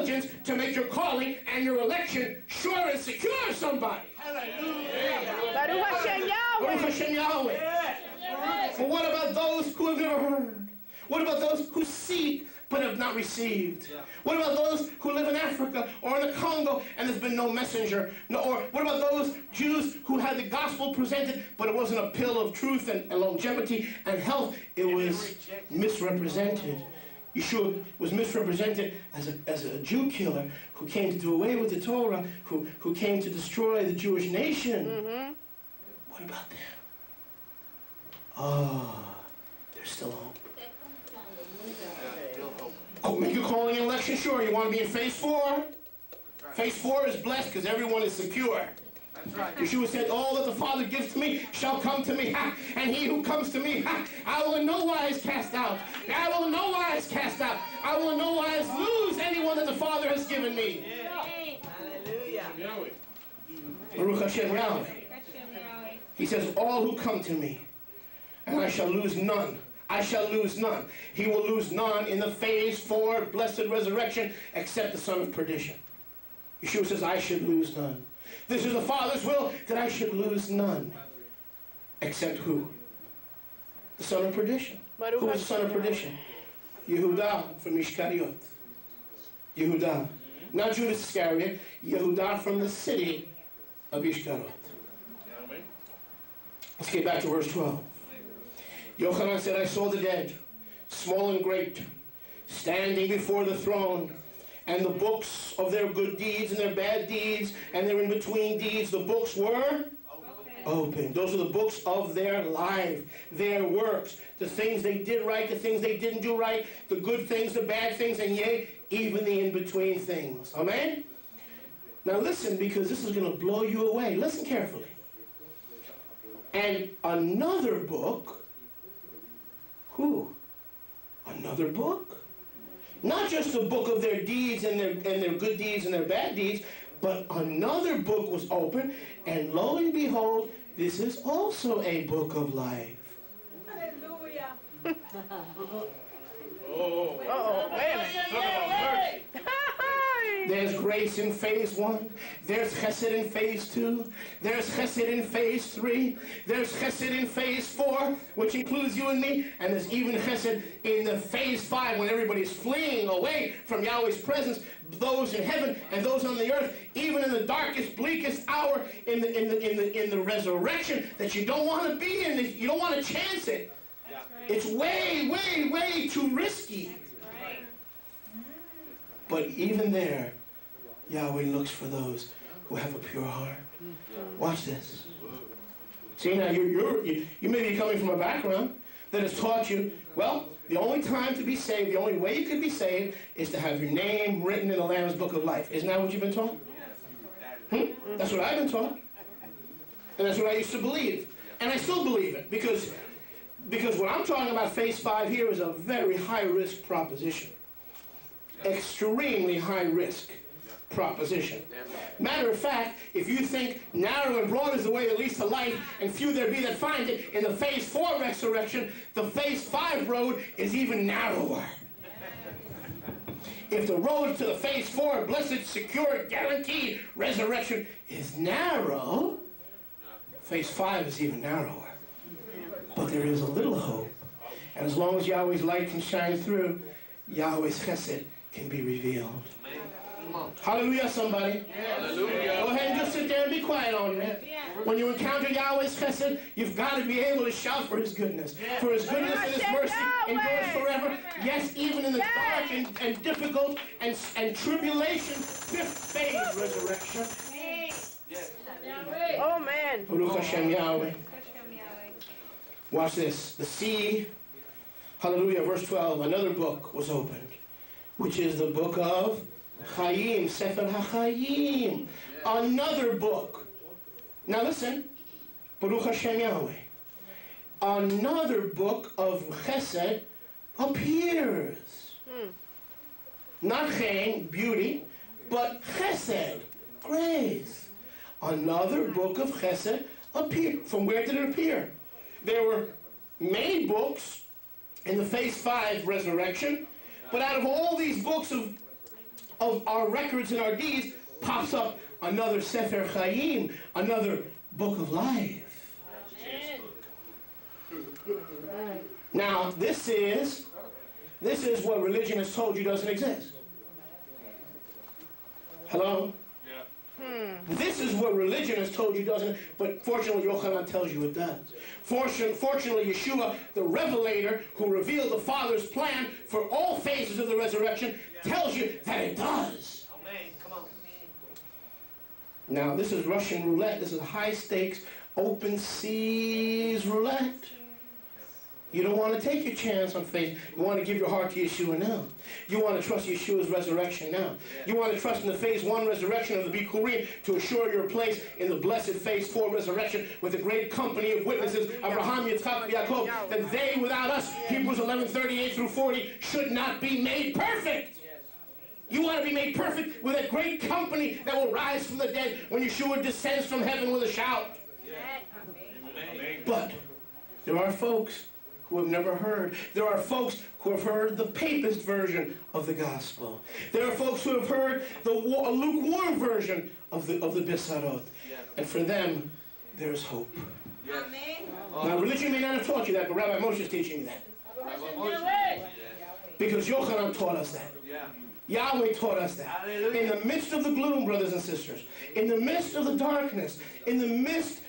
to make your calling and your election sure and secure, somebody. Hallelujah. Baruch Hashem Yahweh. Baruch Hashem Yahweh. But what about those who have never heard? What about those who seek but have not received? What about those who live in Africa or in the Congo and there's been no messenger? No, or what about those Jews who had the gospel presented but it wasn't a pill of truth and longevity and health? It was misrepresented. Yeshua was misrepresented as a Jew killer who came to do away with the Torah, who came to destroy the Jewish nation. What about them? Oh, there's still hope. Oh, make your calling and election sure. You want to be in phase 4? Phase 4 is blessed because everyone is secure. That's right. Yeshua said, all that the Father gives to me shall come to me. And he who comes to me, I will in no wise cast out. I will in no wise cast out. I will in no wise lose anyone that the Father has given me. Hallelujah. Baruch Hashem Yahweh. He says, all who come to me, and I shall lose none. I shall lose none. He will lose none in the phase 4 blessed resurrection except the son of perdition. Yeshua says, I should lose none. This is the Father's will, that I should lose none. Except who? The son of perdition. Who was the son of perdition? Yehudah from Ishkariot. Yehudah. Not Judas Iscariot. Yehudah from the city of Ishkariot. Let's get back to verse 12. Yochanan said, I saw the dead, small and great, standing before the throne, and the books of their good deeds and their bad deeds and their in-between deeds, the books were open. Those are the books of their life, their works, the things they did right, the things they didn't do right, the good things, the bad things, and yea, even the in-between things. Amen? Now listen, because this is going to blow you away. Listen carefully. And another book. Who? Another book? Not just the book of their deeds and their good deeds and their bad deeds, but another book was open, and lo and behold, this is also a book of life. Hallelujah. Wait a minute. There's grace in phase 1. There's chesed in phase 2. There's chesed in phase 3. There's chesed in phase 4, which includes you and me. And there's even chesed in the phase 5 when everybody's fleeing away from Yahweh's presence. Those in heaven and those on the earth, even in the darkest, bleakest hour in the resurrection that you don't want to be in. You don't want to chance it. Right. It's way, way, way too risky. Right. But even there, Yahweh looks for those who have a pure heart. Watch this. See, now you may be coming from a background that has taught you, well, the only time to be saved, the only way you can be saved is to have your name written in the Lamb's Book of Life. Isn't that what you've been taught? That's what I've been taught. And that's what I used to believe. And I still believe it, because what I'm talking about, phase 5 here, is a very high-risk proposition. Extremely high-risk proposition. Matter of fact, if you think narrow and broad is the way that leads to life, and few there be that find it, in the phase 4 resurrection, the phase 5 road is even narrower. If the road to the phase 4 blessed, secure, guaranteed resurrection is narrow, phase 5 is even narrower. But there is a little hope. And as long as Yahweh's light can shine through, Yahweh's chesed can be revealed. Hallelujah, somebody. Hallelujah. Go ahead and just sit there and be quiet on it. When you encounter Yahweh's chesed, you've got to be able to shout for His goodness. For His goodness and His mercy endures forever. Yes, even in the dark and difficult and tribulation, 5th phase resurrection. Oh, man. Baruch Hashem Yahweh. Watch this. The sea, hallelujah, verse 12, another book was opened, which is the book of Chaim, Sefer HaChaim. Another book. Now listen, Baruch Hashem Yahweh. Another book of chesed appears. Not chen, beauty, but chesed, grace. Another book of chesed appeared. From where did it appear? There were many books in the phase 5 resurrection, but out of all these books of of our records and our deeds, pops up another Sefer Chaim, another book of life. Now, this is what religion has told you doesn't exist. Hello? This is what religion has told you doesn't, but fortunately Yochanan tells you it does. Fortunately Yeshua, the revelator who revealed the Father's plan for all phases of the resurrection, tells you that it does. Amen. Come on. Now this is Russian roulette. This is high stakes, open seas roulette. You don't want to take your chance on faith. You want to give your heart to Yeshua now. You want to trust Yeshua's resurrection now. You want to trust in the phase 1 resurrection of the Bikurim to assure your place in the blessed phase 4 resurrection with the great company of witnesses, Abraham, Yitzchak, Yaakov, that they without us, Hebrews 11:38 through 40, should not be made perfect. You want to be made perfect with a great company that will rise from the dead when Yeshua descends from heaven with a shout. But there are folks who have never heard. There are folks who have heard the papist version of the gospel. There are folks who have heard the lukewarm version of the Bisarot. And for them, there is hope. Now, religion may not have taught you that, but Rabbi Moshe is teaching you that. Because Yochanan taught us that. Yahweh taught us that. In the midst of the gloom, brothers and sisters, in the midst of the darkness, in the midst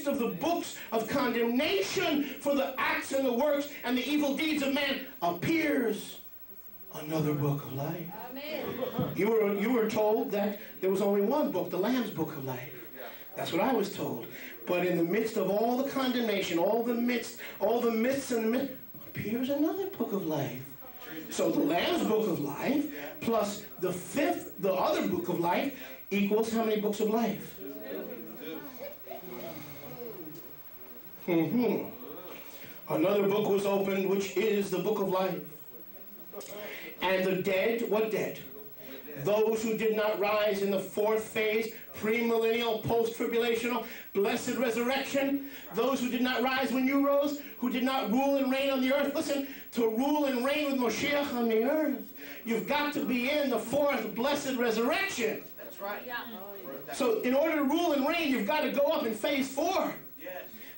of the books of condemnation for the acts and the works and the evil deeds of man, appears another book of life. Amen. You were told that there was only one book, the Lamb's book of life. That's what I was told. But in the midst of all the condemnation, all the myths appears another book of life. So the Lamb's book of life plus the other book of life equals how many books of life? Another book was opened, which is the book of life. And the dead, what dead? Those who did not rise in the 4th phase, premillennial, post-tribulational, blessed resurrection. Those who did not rise when you rose, who did not rule and reign on the earth. Listen, to rule and reign with Moshiach on the earth, you've got to be in the 4th blessed resurrection. That's right. Yeah. So in order to rule and reign, you've got to go up in phase 4.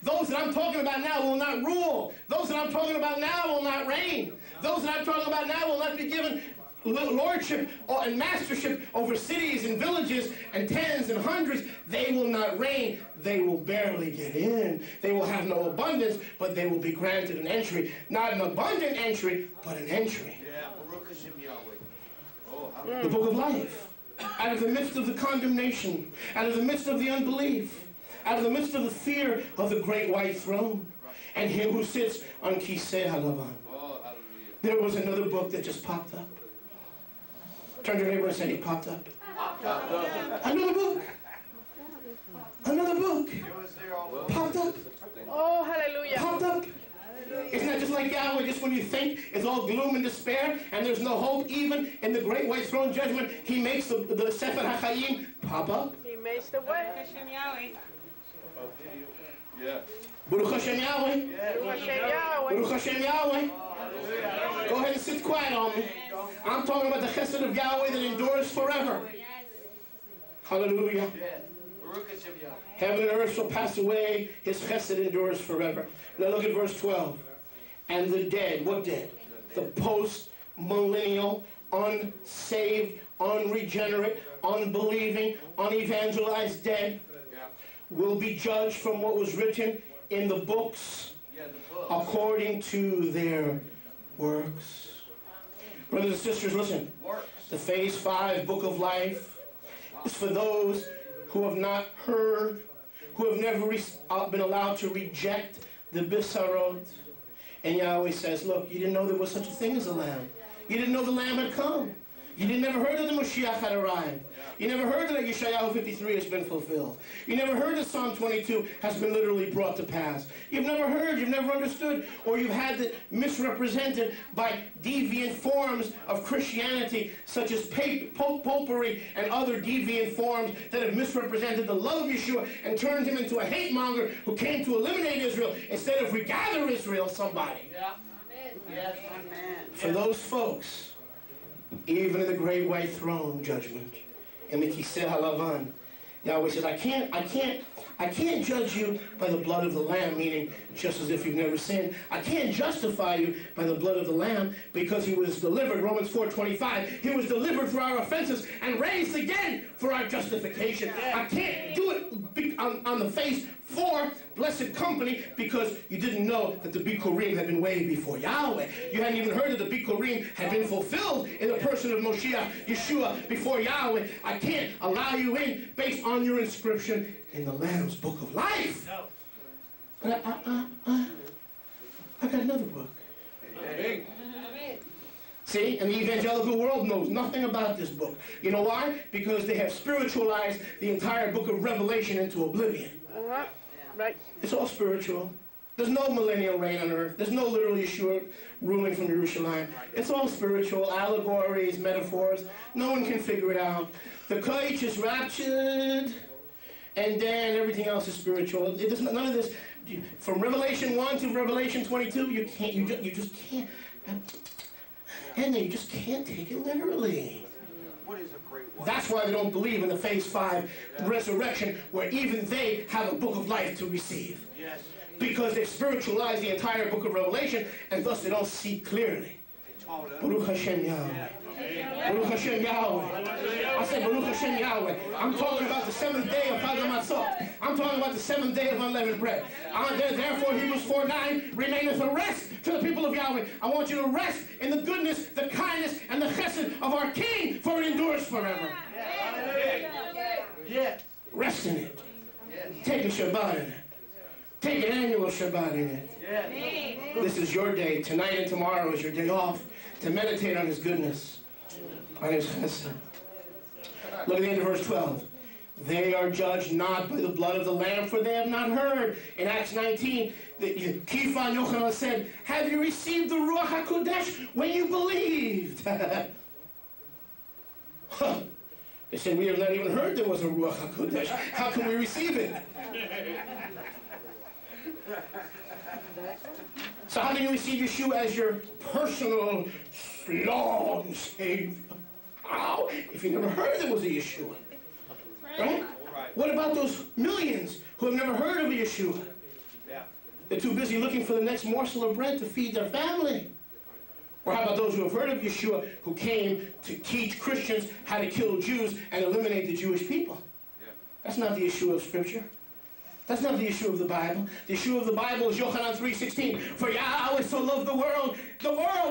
Those that I'm talking about now will not rule. Those that I'm talking about now will not reign. Those that I'm talking about now will not be given lordship and mastership over cities and villages and tens and hundreds. They will not reign. They will barely get in. They will have no abundance, but they will be granted an entry. Not an abundant entry, but an entry. The book of life. Out of the midst of the condemnation, out of the midst of the unbelief, out of the midst of the fear of the great white throne and him who sits on Kiseh Halavan. There was another book that just popped up. Turn to your neighbor and say, it popped up. Another book. Another book. Popped up. Oh, hallelujah. Popped up. Isn't that just like Yahweh? Just when you think it's all gloom and despair and there's no hope, even in the great white throne judgment, he makes the Sefer HaChaim pop up. He makes the way. Yeah. Baruch Hashem Yahweh. Baruch Hashem Yahweh. Baruch Hashem Yahweh. Go ahead and sit quiet on me. I'm talking about the chesed of Yahweh that endures forever. Hallelujah. Heaven and earth shall pass away. His chesed endures forever. Now look at verse 12. And the dead, what dead? The post-millennial, unsaved, unregenerate, unbelieving, unevangelized dead will be judged from what was written in the books according to their works. Brothers and sisters, listen. The phase 5 book of life is for those who have not heard, who have never been allowed to reject the Bisarot. And Yahweh says, look, you didn't know there was such a thing as a lamb. You didn't know the lamb had come. You never heard that the Mashiach had arrived. You never heard that Yeshayahu 53 has been fulfilled. You never heard that Psalm 22 has been literally brought to pass. You've never heard, you've never understood, or you've had it misrepresented by deviant forms of Christianity, such as popery and other deviant forms that have misrepresented the love of Yeshua and turned him into a hate monger who came to eliminate Israel instead of regather Israel, somebody. Yeah. Amen. Yes. Amen. For those folks, Even in the great white throne judgment, in the Kiseh Halavan, Yahweh says, I can't judge you by the blood of the Lamb, meaning just as if you've never sinned. I can't justify you by the blood of the Lamb because he was delivered, Romans 4:25, he was delivered for our offenses and raised again for our justification. I can't do it on the face for blessed company because you didn't know that the Bikurim had been way before Yahweh. You hadn't even heard that the Bikurim had been fulfilled in the person of Moshiach, Yeshua, before Yahweh. I can't allow you in based on your inscription in the Lamb's Book of Life. No. But I got another book. Amen. See, and the evangelical world knows nothing about this book. You know why? Because they have spiritualized the entire book of Revelation into oblivion. Right. It's all spiritual. There's no millennial reign on earth. There's no literal Yeshua ruling from Jerusalem. It's all spiritual, allegories, metaphors. No one can figure it out. The Koich is raptured, and then everything else is spiritual. There's none of this. From Revelation 1 to Revelation 22, you just can't. And you just can't take it literally. What is a great one? That's why they don't believe in the phase 5 resurrection, where even they have a book of life to receive. Yes. Because they've spiritualized the entire book of Revelation, and thus they don't see clearly. Baruch Hashem Yahweh. Baruch Hashem Yahweh. I said Baruch Hashem Yahweh. I'm talking about the 7th day of Chag HaMatzot. I'm talking about the 7th day of unleavened bread. Therefore, Hebrews 4:9 remaineth a rest to the people of Yahweh. I want you to rest in the goodness, the kindness, and the chesed of our King, for it endures forever. Yes. Rest in it. Take a Shabbat in it. Take an annual Shabbat in it. Yes. This is your day. Tonight and tomorrow is your day off to meditate on his goodness, on his chesed. Look at the end of verse 12. They are judged not by the blood of the Lamb, for they have not heard. In Acts 19, Kepha and Yochanan said, have you received the Ruach HaKodesh when you believed? They said, we have not even heard there was a Ruach HaKodesh. How can we receive it? So how can you receive Yeshua as your personal Lord and Savior? How? If you never heard there was a Yeshua. Right? What about those millions who have never heard of a Yeshua? Yeah. They're too busy looking for the next morsel of bread to feed their family. Or how about those who have heard of Yeshua, who came to teach Christians how to kill Jews and eliminate the Jewish people? Yeah. That's not the Yeshua of Scripture. That's not the Yeshua of the Bible. The Yeshua of the Bible is Yochanan 3:16. For Yahweh so loved the world,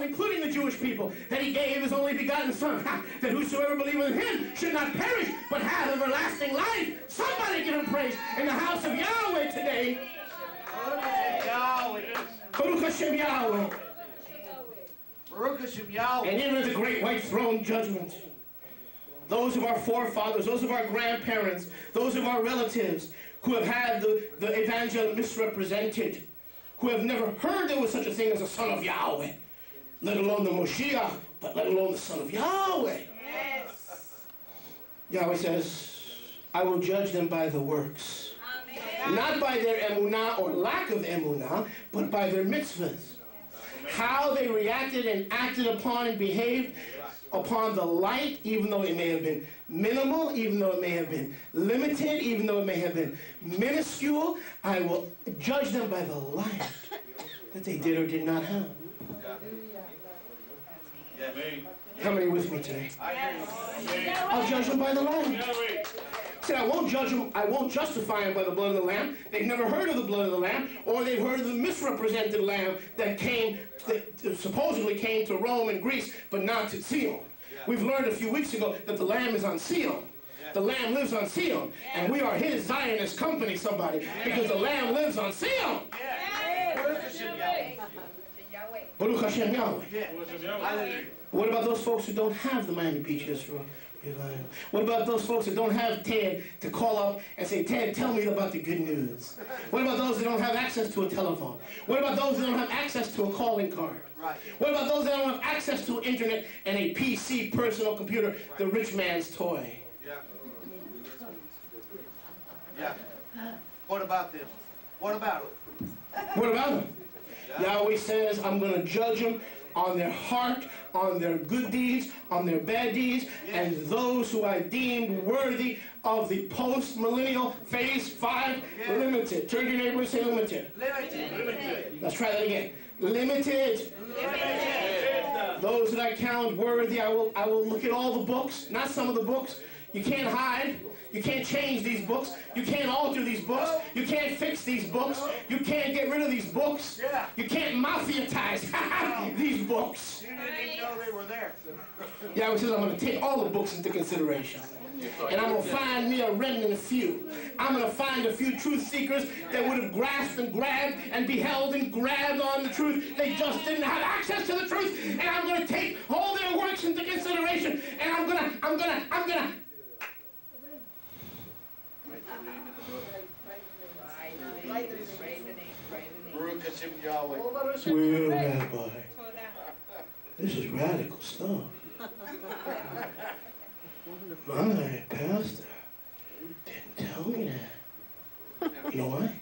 including the Jewish people, that he gave his only begotten Son, that whosoever believeth in him should not perish, but have everlasting life. Somebody give him praise in the house of Yahweh today. Baruch Hashem Yahweh. Baruch Hashem Yahweh. And even at the great white throne judgment, those of our forefathers, those of our grandparents, those of our relatives, who have had the evangel misrepresented, who have never heard there was such a thing as a son of Yahweh, let alone the Moshiach, but let alone the son of Yahweh. Yes. Yahweh says, I will judge them by the works. Amen. Not by their emunah or lack of emunah, but by their mitzvahs. How they reacted and acted upon and behaved upon the light, even though it may have been minimal, even though it may have been limited, even though it may have been minuscule, I will judge them by the light that they did or did not have. How many with me today? I'll judge them by the light. See, I won't judge them, I won't justify them by the blood of the Lamb. They've never heard of the blood of the Lamb, or they've heard of the misrepresented Lamb that supposedly came to Rome and Greece, but not to Zion. We've learned a few weeks ago that the Lamb is on Zion. The Lamb lives on Zion, and we are his Zionist company, somebody, because the Lamb lives on Zion. Baruch Hashem Yahweh. What about those folks who don't have the Miami Beach Israel? What about those folks that don't have Ted to call up and say, Ted, tell me about the good news? What about those that don't have access to a telephone? What about those that don't have access to a calling card? Right. What about those that don't have access to internet and a PC, personal computer, the rich man's toy? Yeah. Yeah. What about them? What about them? What about them? Yeah. Yahweh says, I'm going to judge them on their heart, on their good deeds, on their bad deeds, and those who I deemed worthy of the post-millennial phase 5 limited. Turn to your neighbor and say limited. Limited. Let's try that again. Limited. Those that I count worthy, I will look at all the books, not some of the books. You can't hide. You can't change these books. You can't alter these books. You can't fix these books. You can't get rid of these books. You can't mafiatize these books. You didn't even know they were there. Yahweh says, I'm going to take all the books into consideration. And I'm going to find me a remnant few. I'm going to find a few truth seekers that would have grasped and grabbed and beheld and grabbed on the truth. They just didn't have access to the truth. And I'm going to take all their works into consideration. And I'm going to Ruach Hashem Yahweh. Well, Rabbi, this is radical stuff. My pastor didn't tell me that. You know why?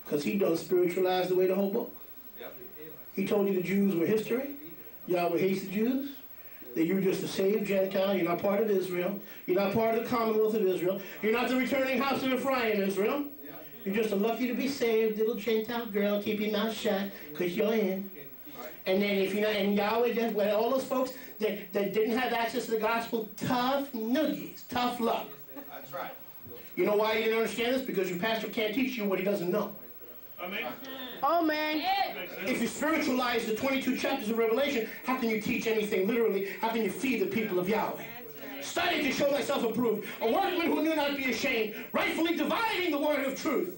Because he done spiritualized away the whole book. He told you the Jews were history. Yahweh hates the Jews. That you're just a saved Gentile. You're not part of Israel. You're not part of the Commonwealth of Israel. You're not the returning house of Ephraim, Israel. You're just a lucky to be saved little Gentile girl. Keep your mouth shut because you're in. And then if you're not, and Yahweh just, well, all those folks that didn't have access to the gospel, tough noogies, tough luck. That's right. You know why you didn't understand this? Because your pastor can't teach you what he doesn't know. Amen. Oh, man. If you spiritualize the 22 chapters of Revelation, how can you teach anything literally? How can you feed the people of Yahweh? Study to show thyself approved, a workman who knew not be ashamed, rightfully dividing the word of truth.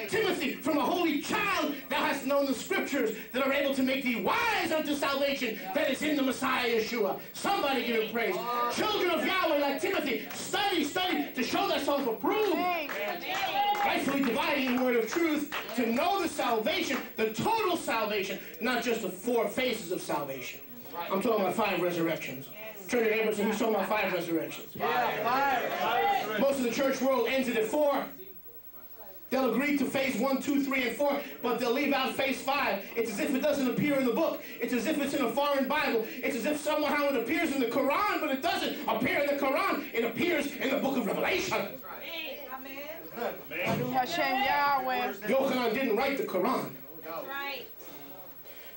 Timothy, from a holy child thou hast known the scriptures that are able to make thee wise unto salvation that is in the Messiah Yeshua. Somebody give him praise. Children of Yahweh like Timothy, study to show thyself approved. Rightfully dividing the word of truth to know the salvation, the total salvation, not just the 4 phases of salvation. I'm talking about 5 resurrections. Turn to your neighbor and say, he's talking about 5 resurrections. Most of the church world ends it at 4. They'll agree to phase 1, 2, 3, and 4, but they'll leave out phase 5. It's as if it doesn't appear in the book. It's as if it's in a foreign Bible. It's as if somehow it appears in the Quran, but it doesn't appear in the Quran. It appears in the book of Revelation. Baruch Hashem Yahweh. Yochanan didn't write the Quran.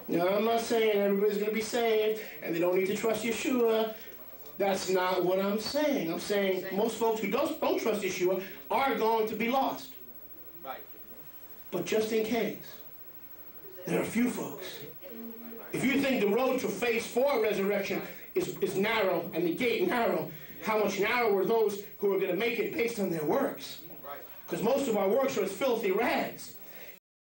No, I'm not saying everybody's going to be saved and they don't need to trust Yeshua. That's not what I'm saying. I'm saying most folks who don't trust Yeshua are going to be lost. But just in case, there are a few folks. If you think the road to phase 4 resurrection is narrow and the gate narrow, how much narrower are those who are going to make it based on their works? Because most of our works are as filthy rags.